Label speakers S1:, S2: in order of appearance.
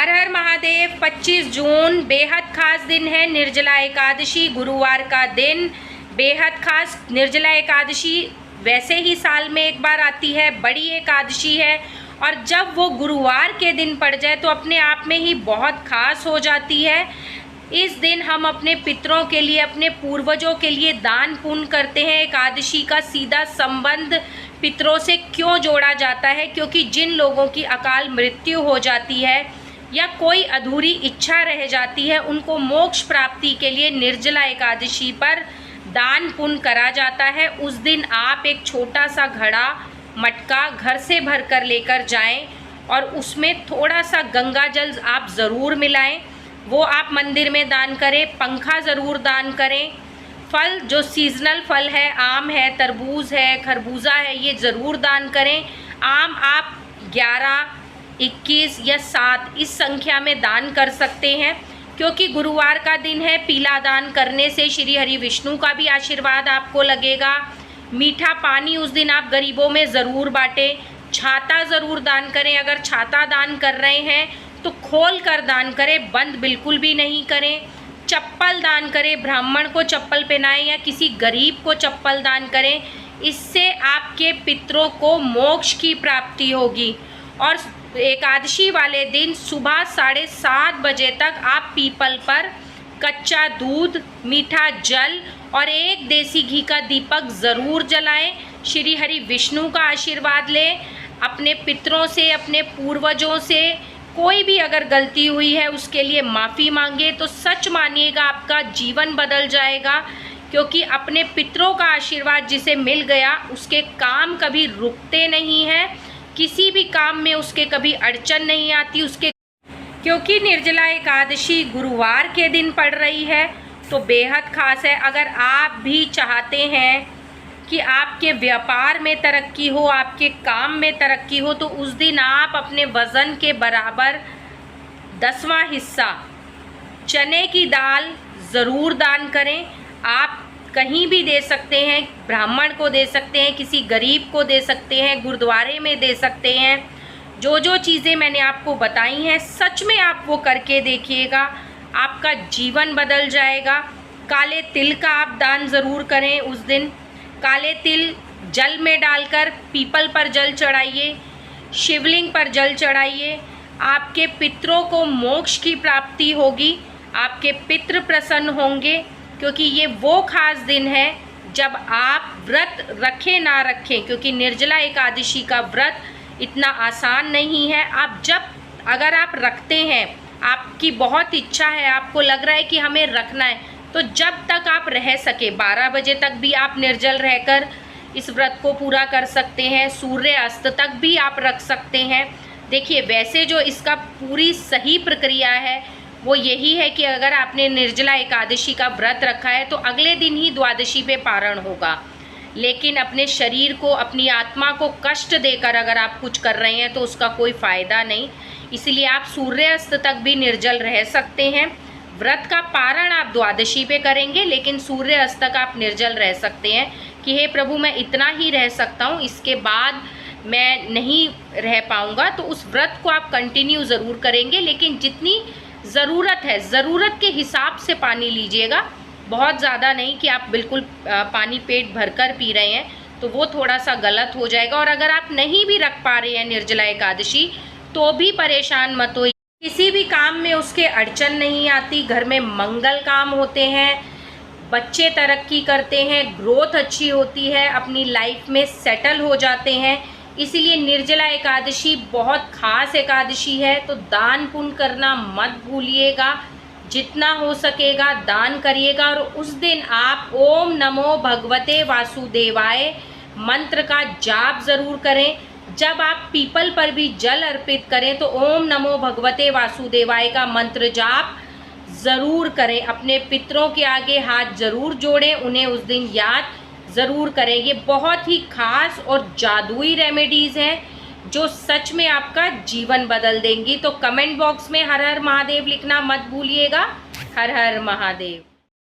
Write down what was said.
S1: हर हर महादेव। 25 जून बेहद खास दिन है, निर्जला एकादशी, गुरुवार का दिन। बेहद खास निर्जला एकादशी वैसे ही साल में एक बार आती है, बड़ी एकादशी है, और जब वो गुरुवार के दिन पड़ जाए तो अपने आप में ही बहुत खास हो जाती है। इस दिन हम अपने पितरों के लिए, अपने पूर्वजों के लिए दान पुण्य करते हैं। एकादशी का सीधा संबंध पितरों से क्यों जोड़ा जाता है? क्योंकि जिन लोगों की अकाल मृत्यु हो जाती है या कोई अधूरी इच्छा रह जाती है, उनको मोक्ष प्राप्ति के लिए निर्जला एकादशी पर दान पुण्य करा जाता है। उस दिन आप एक छोटा सा घड़ा, मटका घर से भर कर लेकर जाएं और उसमें थोड़ा सा गंगा जल आप ज़रूर मिलाएं। वो आप मंदिर में दान करें। पंखा ज़रूर दान करें। फल, जो सीजनल फल है, आम है, तरबूज है, खरबूजा है, ये ज़रूर दान करें। आम आप 11, 21 या 7 इस संख्या में दान कर सकते हैं, क्योंकि गुरुवार का दिन है। पीला दान करने से श्री हरि विष्णु का भी आशीर्वाद आपको लगेगा। मीठा पानी उस दिन आप गरीबों में ज़रूर बांटें। छाता ज़रूर दान करें। अगर छाता दान कर रहे हैं तो खोल कर दान करें, बंद बिल्कुल भी नहीं करें। चप्पल दान करें, ब्राह्मण को चप्पल पहनाएं या किसी गरीब को चप्पल दान करें। इससे आपके पितरों को मोक्ष की प्राप्ति होगी। और एकादशी वाले दिन सुबह 7:30 बजे तक आप पीपल पर कच्चा दूध, मीठा जल और एक देसी घी का दीपक ज़रूर जलाएं। श्री हरि विष्णु का आशीर्वाद लें। अपने पितरों से, अपने पूर्वजों से कोई भी अगर गलती हुई है उसके लिए माफ़ी मांगे, तो सच मानिएगा आपका जीवन बदल जाएगा। क्योंकि अपने पितरों का आशीर्वाद जिसे मिल गया, उसके काम कभी रुकते नहीं हैं। किसी भी काम में उसके कभी अड़चन नहीं आती उसके, क्योंकि निर्जला एकादशी गुरुवार के दिन पड़ रही है तो बेहद खास है। अगर आप भी चाहते हैं कि आपके व्यापार में तरक्की हो, आपके काम में तरक्की हो, तो उस दिन आप अपने वज़न के बराबर 10वां हिस्सा चने की दाल ज़रूर दान करें। आप कहीं भी दे सकते हैं, ब्राह्मण को दे सकते हैं, किसी गरीब को दे सकते हैं, गुरुद्वारे में दे सकते हैं। जो जो चीज़ें मैंने आपको बताई हैं, सच में आप वो करके देखिएगा, आपका जीवन बदल जाएगा। काले तिल का आप दान ज़रूर करें उस दिन। काले तिल जल में डालकर पीपल पर जल चढ़ाइए, शिवलिंग पर जल चढ़ाइए। आपके पितरों को मोक्ष की प्राप्ति होगी, आपके पितृ प्रसन्न होंगे, क्योंकि ये वो खास दिन है जब आप व्रत रखें ना रखें, क्योंकि निर्जला एकादशी का व्रत इतना आसान नहीं है। आप जब, अगर आप रखते हैं, आपकी बहुत इच्छा है, आपको लग रहा है कि हमें रखना है, तो जब तक आप रह सके, 12 बजे तक भी आप निर्जल रहकर इस व्रत को पूरा कर सकते हैं। सूर्य अस्त तक भी आप रख सकते हैं। देखिए, वैसे जो इसका पूरी सही प्रक्रिया है वो यही है कि अगर आपने निर्जला एकादशी का व्रत रखा है तो अगले दिन ही द्वादशी पे पारण होगा। लेकिन अपने शरीर को, अपनी आत्मा को कष्ट देकर अगर आप कुछ कर रहे हैं तो उसका कोई फ़ायदा नहीं। इसलिए आप सूर्यास्त तक भी निर्जल रह सकते हैं। व्रत का पारण आप द्वादशी पे करेंगे, लेकिन सूर्यास्त तक आप निर्जल रह सकते हैं कि हे प्रभु, मैं इतना ही रह सकता हूँ, इसके बाद मैं नहीं रह पाऊँगा। तो उस व्रत को आप कंटिन्यू ज़रूर करेंगे, लेकिन जितनी ज़रूरत है, ज़रूरत के हिसाब से पानी लीजिएगा। बहुत ज़्यादा नहीं कि आप बिल्कुल पानी पेट भरकर पी रहे हैं, तो वो थोड़ा सा गलत हो जाएगा। और अगर आप नहीं भी रख पा रहे हैं निर्जला एकादशी, तो भी परेशान मत होइए। किसी भी काम में उसके अड़चन नहीं आती। घर में मंगल काम होते हैं, बच्चे तरक्की करते हैं, ग्रोथ अच्छी होती है, अपनी लाइफ में सेटल हो जाते हैं। इसीलिए निर्जला एकादशी बहुत खास एकादशी है। तो दान पुण्य करना मत भूलिएगा। जितना हो सकेगा दान करिएगा। और उस दिन आप ओम नमो भगवते वासुदेवाय मंत्र का जाप ज़रूर करें। जब आप पीपल पर भी जल अर्पित करें तो ओम नमो भगवते वासुदेवाय का मंत्र जाप ज़रूर करें। अपने पितरों के आगे हाथ ज़रूर जोड़ें, उन्हें उस दिन याद ज़रूर करें। ये बहुत ही खास और जादुई रेमेडीज़ हैं जो सच में आपका जीवन बदल देंगी। तो कमेंट बॉक्स में हर हर महादेव लिखना मत भूलिएगा। हर हर महादेव।